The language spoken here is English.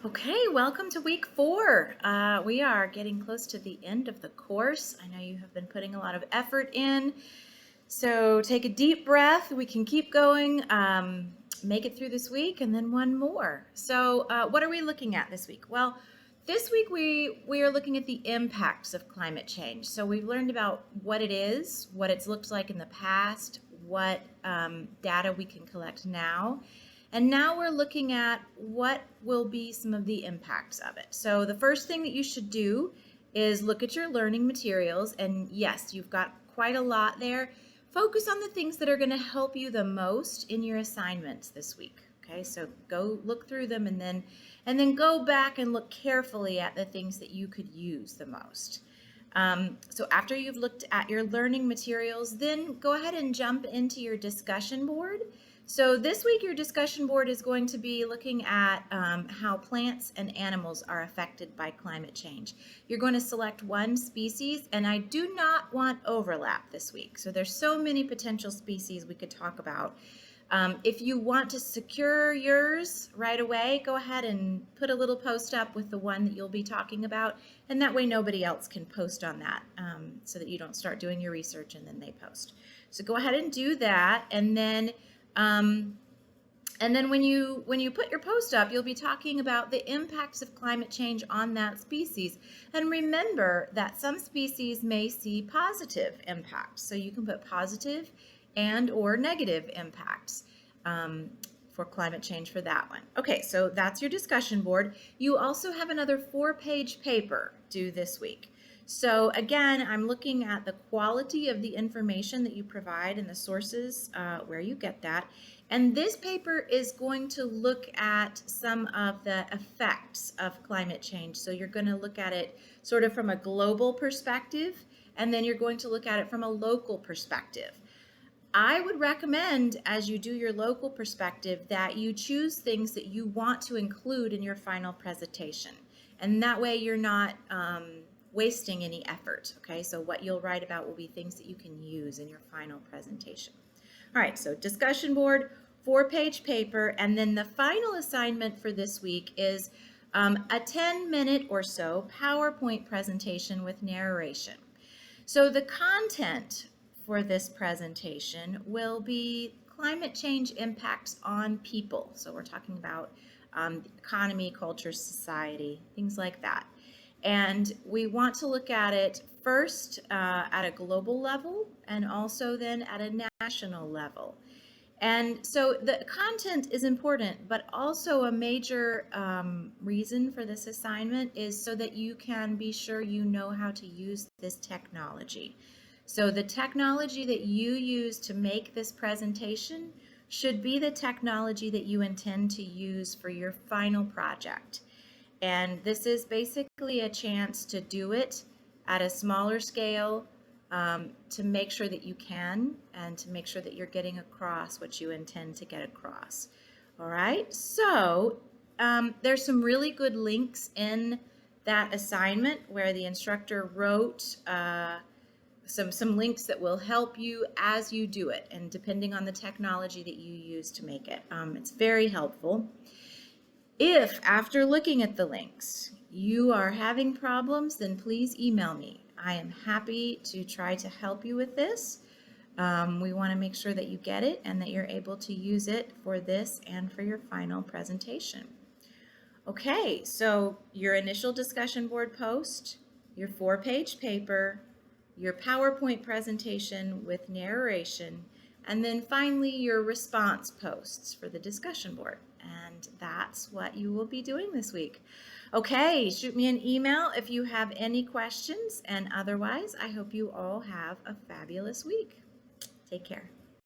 Okay, welcome to week 4. We are getting close to the end of the course. I know you have been putting a lot of effort in, so take a deep breath. We can keep going, make it through this week, and then one more. So what are we looking at this week? Well, this week we are looking at the impacts of climate change. So we've learned about what it is, what it's looked like in the past, what data we can collect now. And now we're looking at what will be some of the impacts of it. So the first thing that you should do is look at your learning materials. And yes, you've got quite a lot there. Focus on the things that are going to help you the most in your assignments this week. Okay, so go look through them and then go back and look carefully at the things that you could use the most. So after you've looked at your learning materials, then go ahead and jump into your discussion board. So this week your discussion board is going to be looking at how plants and animals are affected by climate change. You're going to select one species, and I do not want overlap this week. So there's so many potential species we could talk about. If you want to secure yours right away, go ahead and put a little post up with the one that you'll be talking about, and that way nobody else can post on that, so that you don't start doing your research and then they post. So go ahead and do that, and then when you put your post up, you'll be talking about the impacts of climate change on that species. And remember that some species may see positive impacts. So you can put positive and or negative impacts for climate change for that one. Okay, so that's your discussion board. You also have another 4-page paper due this week. So again, I'm looking at the quality of the information that you provide and the sources where you get that. And this paper is going to look at some of the effects of climate change. So you're going to look at it sort of from a global perspective, and then you're going to look at it from a local perspective. I would recommend, as you do your local perspective, that you choose things that you want to include in your final presentation. And that way you're not wasting any effort, okay? So what you'll write about will be things that you can use in your final presentation. All right, so discussion board, 4-page paper, and then the final assignment for this week is a 10-minute or so PowerPoint presentation with narration. So the content for this presentation will be climate change impacts on people. So we're talking about economy, culture, society, things like that. And we want to look at it first at a global level and also then at a national level. And so the content is important, but also a major reason for this assignment is so that you can be sure you know how to use this technology. So the technology that you use to make this presentation should be the technology that you intend to use for your final project. And this is basically a chance to do it at a smaller scale, to make sure that you can and to make sure that you're getting across what you intend to get across. All right, so there's some really good links in that assignment where the instructor wrote some links that will help you as you do it, and depending on the technology that you use to make it. It's very helpful. If after looking at the links you are having problems, then please email me. I am happy to try to help you with this. We want to make sure that you get it and that you're able to use it for this and for your final presentation. Okay, so your initial discussion board post, your 4-page paper, your PowerPoint presentation with narration, and then finally your response posts for the discussion board. And that's what you will be doing this week. Okay, shoot me an email if you have any questions, and otherwise I hope you all have a fabulous week. Take care.